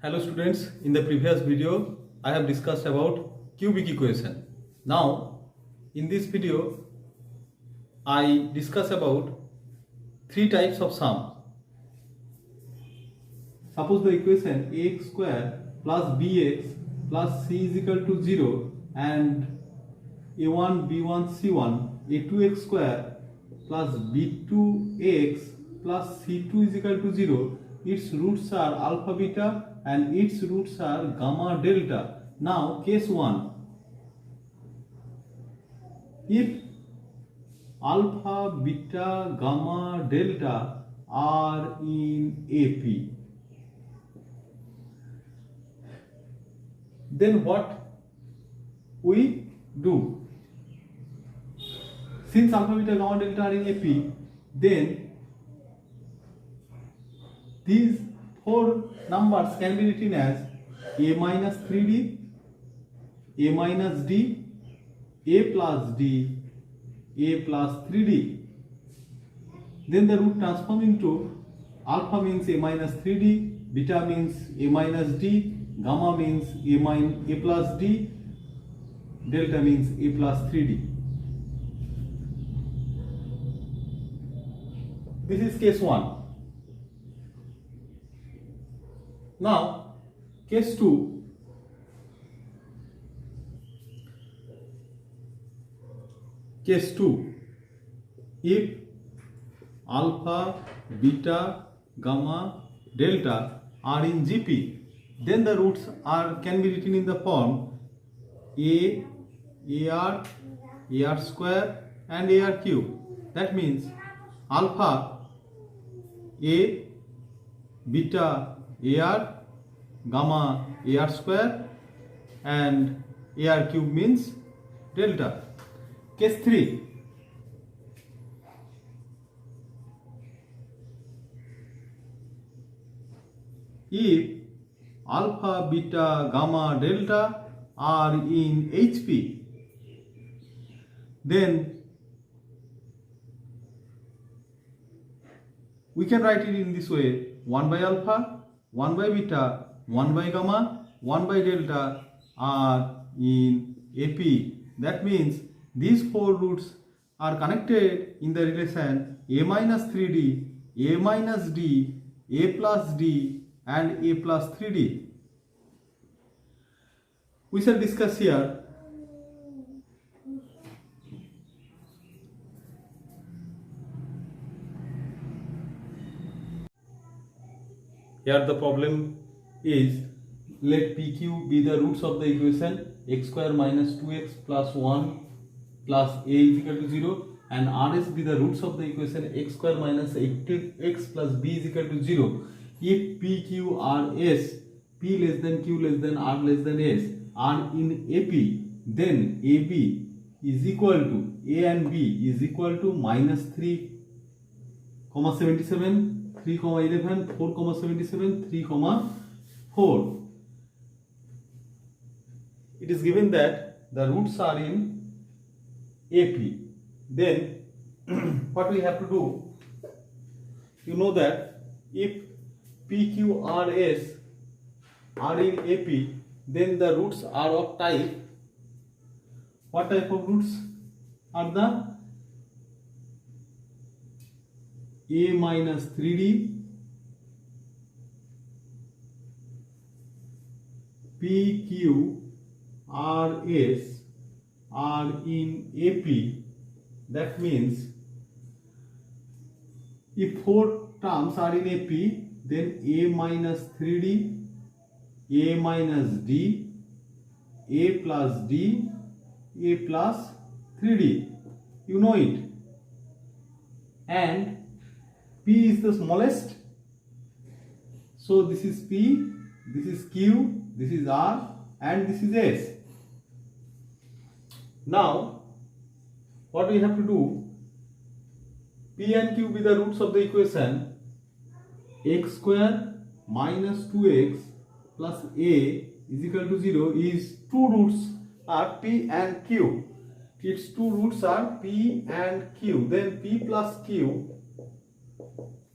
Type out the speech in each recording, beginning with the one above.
Hello students, in the previous video I have discussed about cubic equation. Now in this video I discuss about three types of sum. Suppose the equation ax square plus bx plus c is equal to 0 and a1 b1 c1 a2x square plus b2x plus c2 is equal to 0. Its roots are alpha beta and its roots are gamma delta. Now case 1, if alpha beta gamma delta are in AP, then what we do? Since alpha beta gamma delta are in AP, then these four numbers can be written as a minus 3d, a minus d, a plus d, a plus 3d. Then the root transform into alpha means a minus 3d, beta means a minus d, gamma means a plus d, delta means a plus 3d. This is case 1. Now, case 2. Case 2. If alpha, beta, gamma, delta are in GP, then the roots can be written in the form A, AR, AR square and AR cube. That means alpha, A, beta, AR, gamma, AR square and AR cube means delta. Case 3. If alpha, beta, gamma, delta are in HP, then we can write it in this way: 1 by alpha, 1 by beta, 1 by gamma, 1 by delta are in AP. That means these four roots are connected in the relation a minus 3d, a minus d, a plus d and a plus 3d. We shall discuss here the problem is, let PQ be the roots of the equation x square minus 2x plus 1 plus a is equal to 0 and RS be the roots of the equation x square minus 8x plus b is equal to 0. If PQ are S, P less than Q less than R less than S are in AP, then AB is equal to, A and B is equal to minus 3, 77, 3, 11, 4, 77, 3, 4. It is given that the roots are in AP. Then what we have to do? You know that if PQRS are in AP, then the roots are of type. What type of roots are the A minus 3D, PQRS are in AP. That means if four terms are in AP, then A minus 3D, A minus D, A plus D, A plus 3D. You know it. And P is the smallest. So this is P, this is Q, this is R and this is S. Now what we have to do? P and Q be the roots of the equation x square minus 2x plus a is equal to 0 is two roots are P and Q. Its two roots are P and Q. Then P plus Q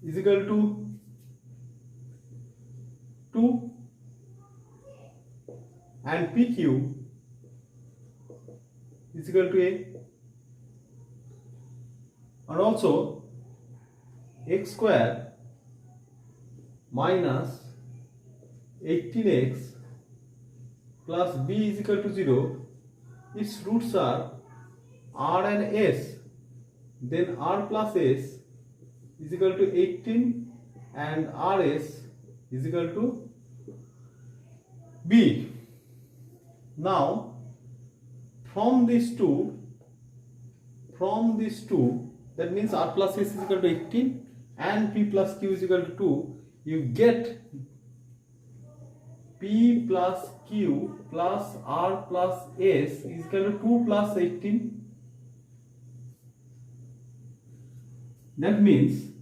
is equal to 2 and PQ is equal to A, and also x square minus 18x plus b is equal to 0. Its roots are r and s. Then r plus s is equal to 18 and rs is equal to b. Now from these two, that means r plus s is equal to 18 and p plus q is equal to 2, you get p plus q plus r plus s is equal to 2 plus 18. That means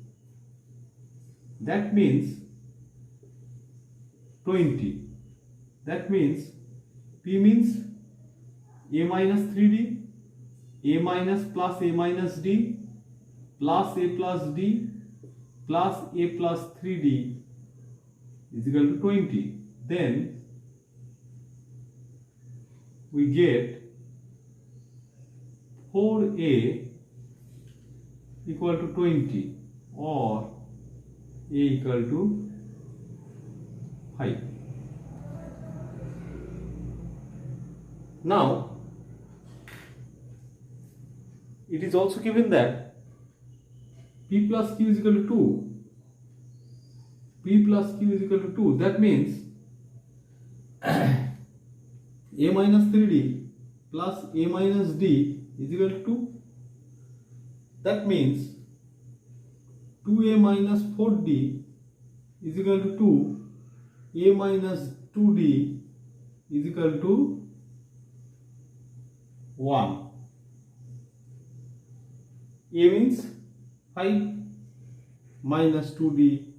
20. That means p means a minus 3d, a minus plus a minus d plus a plus d plus a plus 3d is equal to 20. Then we get 4a equal to 20 or a equal to 5. Now it is also given that p plus q is equal to 2. P plus q is equal to 2. That means a minus 3d plus a minus d is equal to 2. That means 2a minus 4d is equal to 2. A minus 2d is equal to 1. A means 5 minus 2d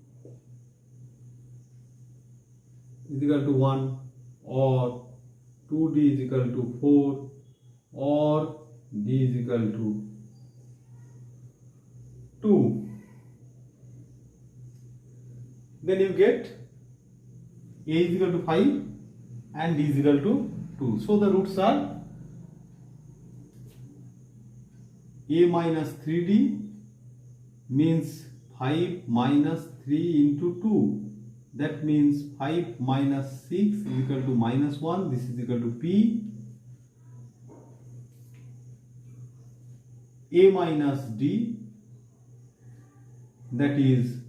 is equal to 1, or 2d is equal to 4, or d is equal to 2. Then you get a is equal to 5 and d is equal to 2. So the roots are a minus 3d means 5 minus 3 into 2. That means 5 minus 6 is equal to minus 1. This is equal to p. A minus d, that is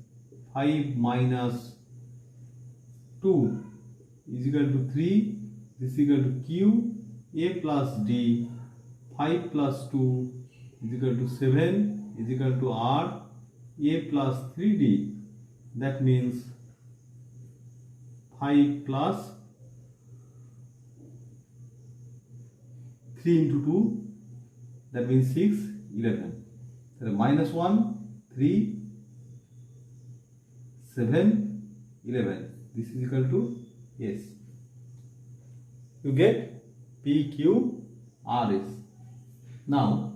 5 minus 2 is equal to 3. This is equal to q. A plus d, 5 plus 2 is equal to 7 is equal to r. A plus 3d, that means 5 plus 3 into 2, that means 6, 11. So minus 1, 3, 7, 11. This is equal to S. You get P, Q, R, S. Now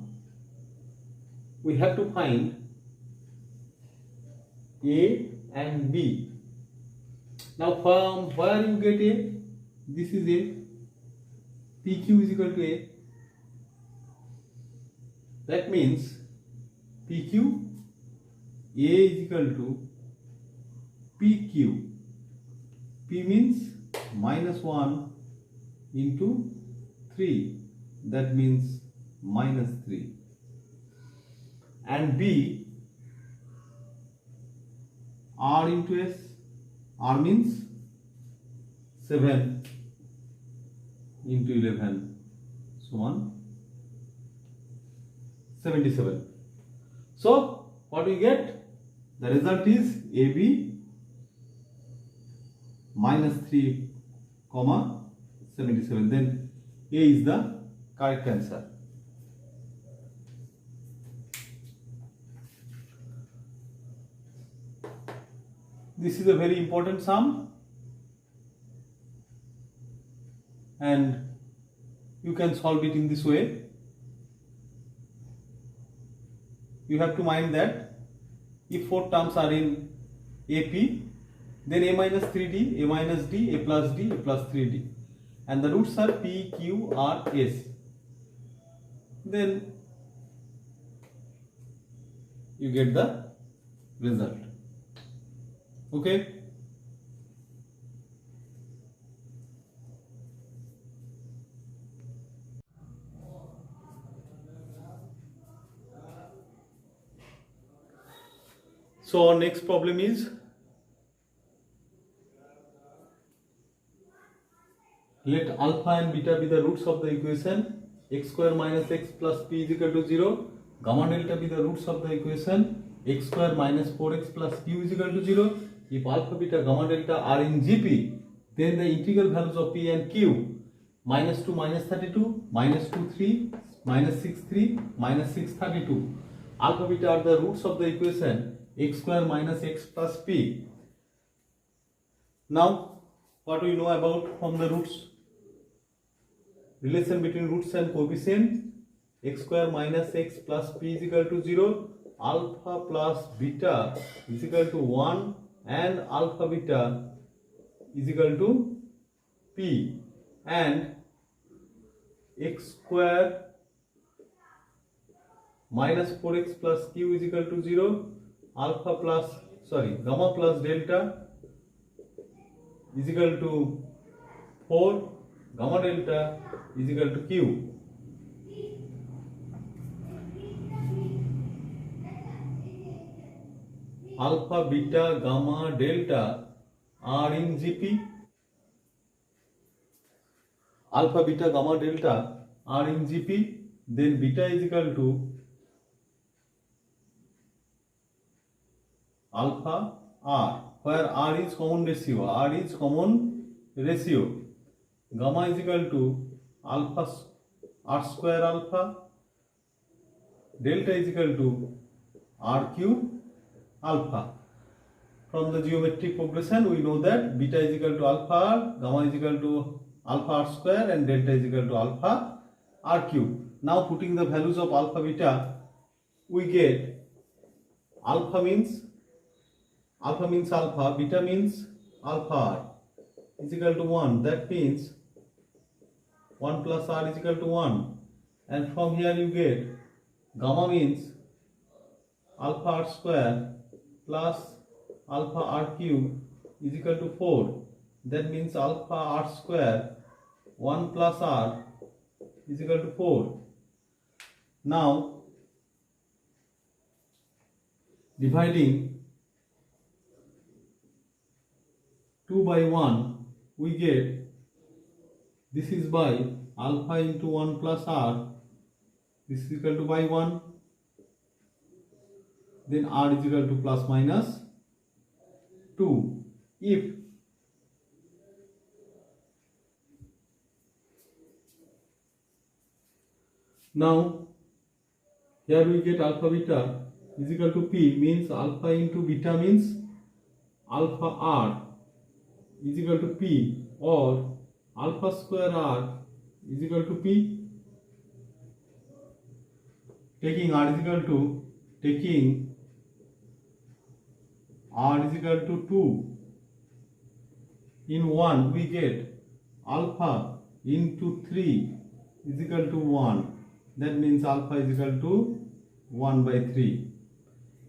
we have to find A and B. Now from where you get A? This is A. PQ is equal to A. That means PQ, A is equal to PQ. P means minus 1 into 3. That means minus 3. And B, R into S. R means 7 into 11, so on 77. So what we get? The result is AB minus 3 comma 77. Then A is the correct answer. This is a very important sum, and you can solve it in this way. You have to mind that if 4 terms are in AP, then A minus 3D, A minus D, A plus D, A plus 3D. and the roots are P, Q, R, S. Then you get the result. Okay. So our next problem is let alpha and beta be the roots of the equation x square minus x plus p is equal to 0. Gamma delta be the roots of the equation x square minus 4x plus q is equal to 0. If alpha, beta, gamma delta are in GP, then the integral values of p and q minus 2 minus 32, minus 2 3, minus 6 3, minus 6 32. Alpha, beta are the roots of the equation x square minus x plus p. Now, what do we know about from the roots? Relation between roots and coefficient x square minus x plus p is equal to 0, alpha plus beta is equal to 1 and alpha beta is equal to p, and x square minus 4x plus q is equal to 0, gamma plus delta is equal to 4, gamma delta is equal to q. Alpha, beta, gamma, delta are in GP. Alpha, beta, gamma, delta are in GP. Then beta is equal to alpha r, where r is common ratio. R is common ratio. Gamma is equal to alpha r square alpha. Delta is equal to r cube alpha. From the geometric progression, we know that beta is equal to alpha r, gamma is equal to alpha r square, and delta is equal to alpha r cube. Now putting the values of alpha beta, we get alpha means alpha, beta means alpha r is equal to 1. That means 1 plus r is equal to 1. And from here you get gamma means alpha r square plus alpha r cube is equal to 4. That means alpha r square 1 plus r is equal to 4. Now dividing 2 by 1, we get this is by alpha into 1 plus r, this is equal to by 1, then r is equal to plus minus 2. If now here we get alpha beta is equal to p, means alpha into beta means alpha r is equal to p, or alpha square r is equal to p. Taking r is equal to 2 in 1, we get alpha into 3 is equal to 1. That means alpha is equal to 1 by 3.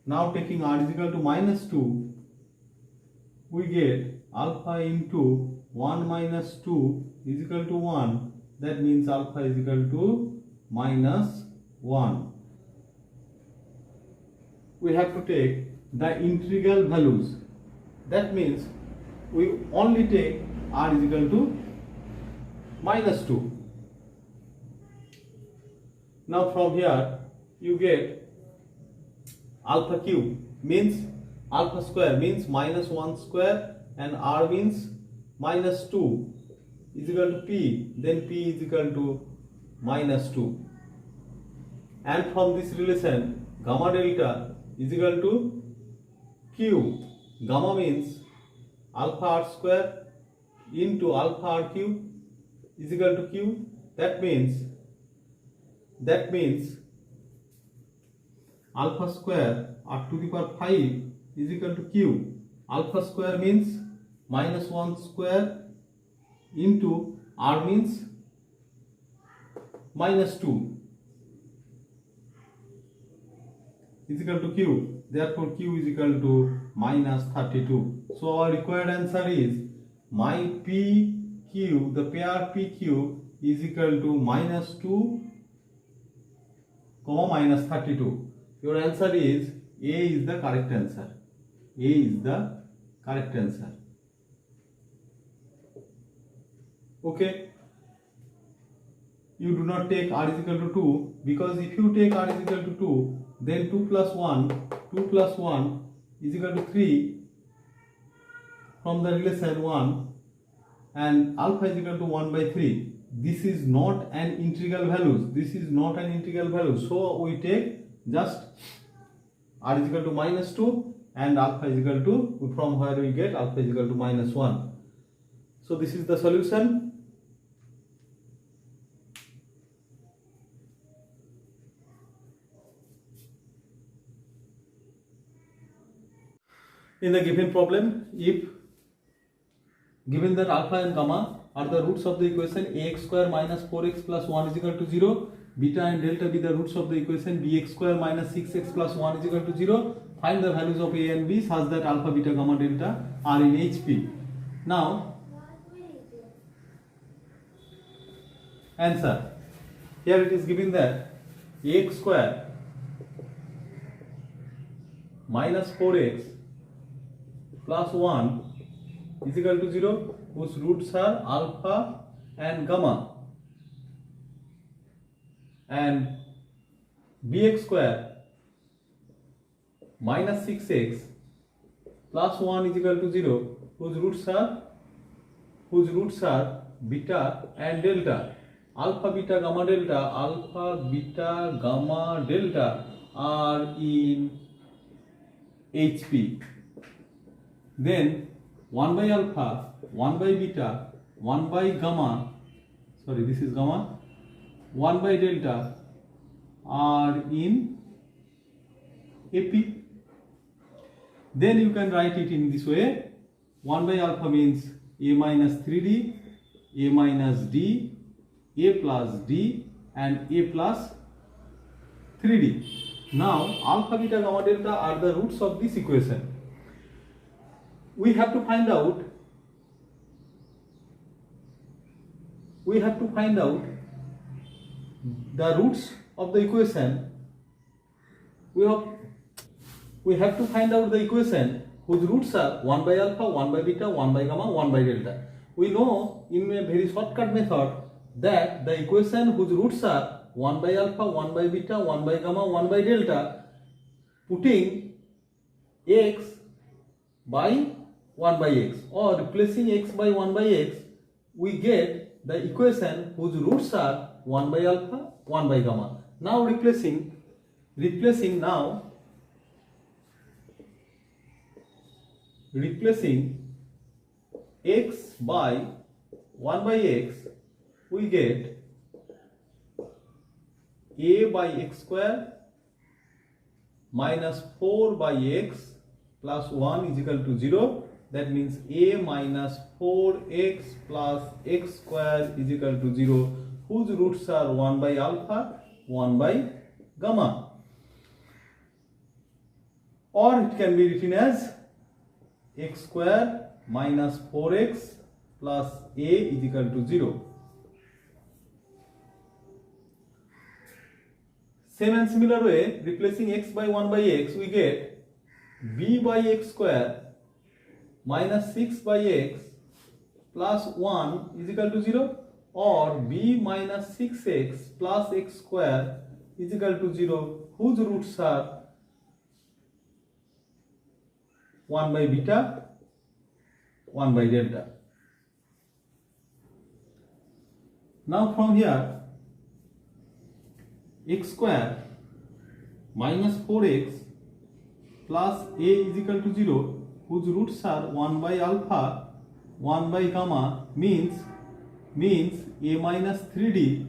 Now taking r is equal to minus 2, we get alpha into 1 minus 2 is equal to 1. That means alpha is equal to minus 1. We have to take the integral values. That means we only take r is equal to minus 2. Now from here you get alpha cube means alpha square means minus 1 square, and r means minus 2 is equal to p, then p is equal to minus 2. And from this relation gamma delta is equal to q. Gamma means alpha r square into alpha r cube is equal to q. That means alpha square r to the power 5 is equal to q. Alpha square means minus 1 square into R means minus 2 is equal to Q. Therefore, Q is equal to minus 32. So our required answer is my PQ, the pair PQ is equal to minus 2, minus 32. Your answer is A is the correct answer. A is the correct answer. Okay. You do not take R is equal to 2, because if you take R is equal to 2, then 2 plus 1 is equal to 3 from the relation 1, and alpha is equal to 1 by 3. This is not an integral value. This is not an integral value. So we take just R is equal to minus 2 and alpha is equal to, from where we get alpha is equal to minus 1. So this is the solution. In the given problem, if given that alpha and gamma are the roots of the equation ax square minus 4x plus 1 is equal to 0, beta and delta be the roots of the equation bx square minus 6x plus 1 is equal to 0, find the values of a and b such that alpha, beta, gamma, delta are in HP. Now, answer. Here it is given that ax square minus 4x plus 1 is equal to 0, whose roots are alpha and gamma, and bx square minus 6x plus 1 is equal to 0, whose roots are beta and delta. Alpha, beta, gamma, delta are in HP. Then 1 by alpha, 1 by beta, 1 by gamma, sorry, this is gamma, 1 by delta are in AP. Then you can write it in this way. 1 by alpha means A minus 3D, A minus D, A plus D, and A plus 3D. Now, alpha, beta, gamma, delta are the roots of this equation. We have to find out the roots of the equation. We have to find out the equation whose roots are 1 by alpha, 1 by beta, 1 by gamma, 1 by delta. We know in a very shortcut method that the equation whose roots are 1 by alpha, 1 by beta, 1 by gamma, 1 by delta, putting x by 1 by x or replacing x by 1 by x, we get the equation whose roots are 1 by alpha, 1 by gamma. Now replacing x by 1 by x, we get a by x square minus 4 by x plus 1 is equal to 0. That means a minus 4x plus x square is equal to 0, whose roots are 1 by alpha, 1 by gamma. Or it can be written as x square minus 4x plus a is equal to 0. Same and similar way, replacing x by 1 by x, we get b by x square minus 6 by x plus 1 is equal to 0, or b minus 6x plus x square is equal to 0, whose roots are 1 by beta, 1 by delta. Now from here, x square minus 4x plus a is equal to 0, whose roots are 1 by alpha, 1 by gamma, means a minus 3d,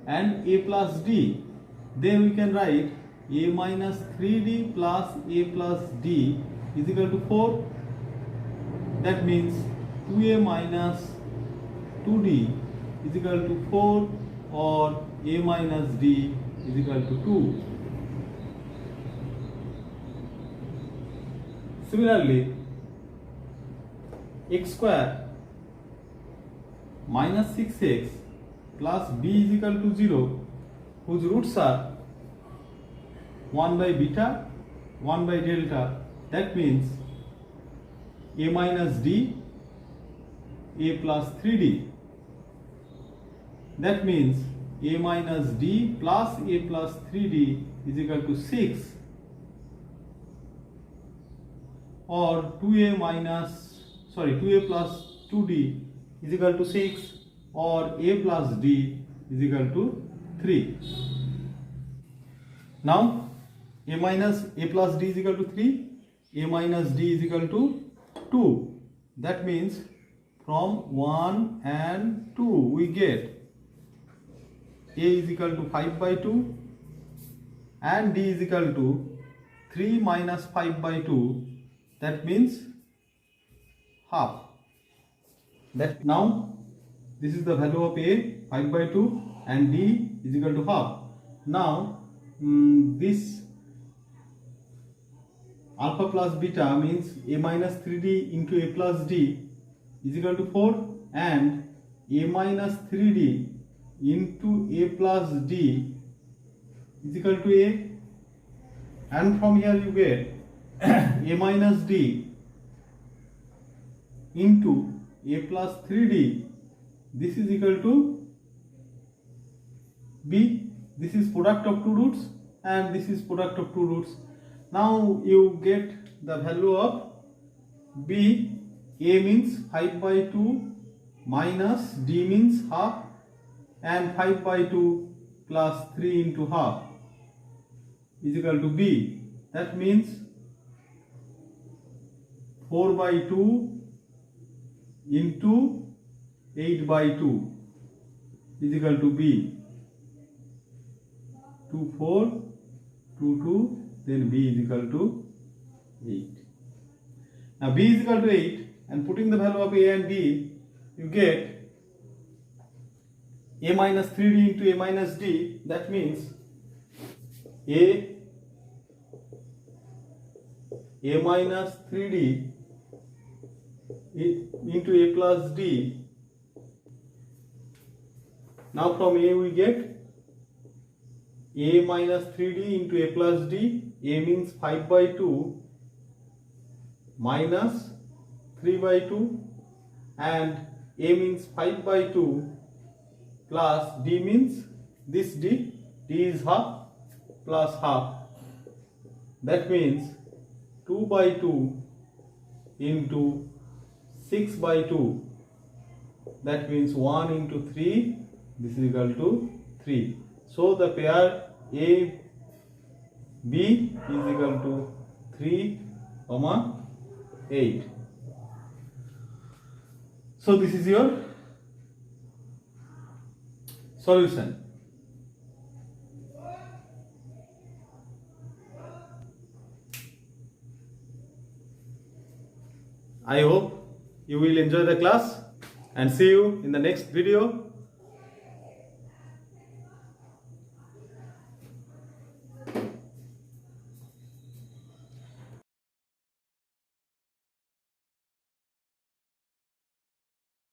and a plus d. Then we can write a minus 3d plus a plus d is equal to 4. That means 2a minus 2d is equal to 4 or a minus d is equal to 2. Similarly, x square minus 6x plus b is equal to 0, whose roots are 1 by beta, 1 by delta. That means a minus d, a plus 3d. That means a minus d plus a plus 3d is equal to 6, or 2a plus 2d is equal to 6, or a plus d is equal to 3. Now a minus a plus d is equal to 3, a minus d is equal to 2. That means from 1 and 2 we get a is equal to 5 by 2 and d is equal to 3 minus 5 by 2. That means half. That now this is the value of a, 5 by 2, and d is equal to half. Now this alpha plus beta means a minus 3d into a plus d is equal to 4, and a minus 3d into a plus d is equal to a, and from here you get a minus d into a plus 3d, this is equal to b. This is product of two roots and this is product of two roots. Now you get the value of b. A means 5 by 2 minus d means half, and 5 by 2 plus 3 into half is equal to b. That means 4 by 2 into 8 by 2 is equal to b. 2 4 2 2, then b is equal to 8. Now b is equal to 8, and putting the value of a and b, you get a minus 3d into a minus d. That means a minus 3d into a plus d. Now from a we get a minus 3d into a plus d. A means 5 by 2 minus 3 by 2, and a means 5 by 2 plus d means this d is half plus half. That means 2 by 2 into 6 by 2. That means 1 into 3, this is equal to 3. So the pair A B is equal to 3, 8. So this is your solution. I hope you will enjoy the class, and see you in the next video.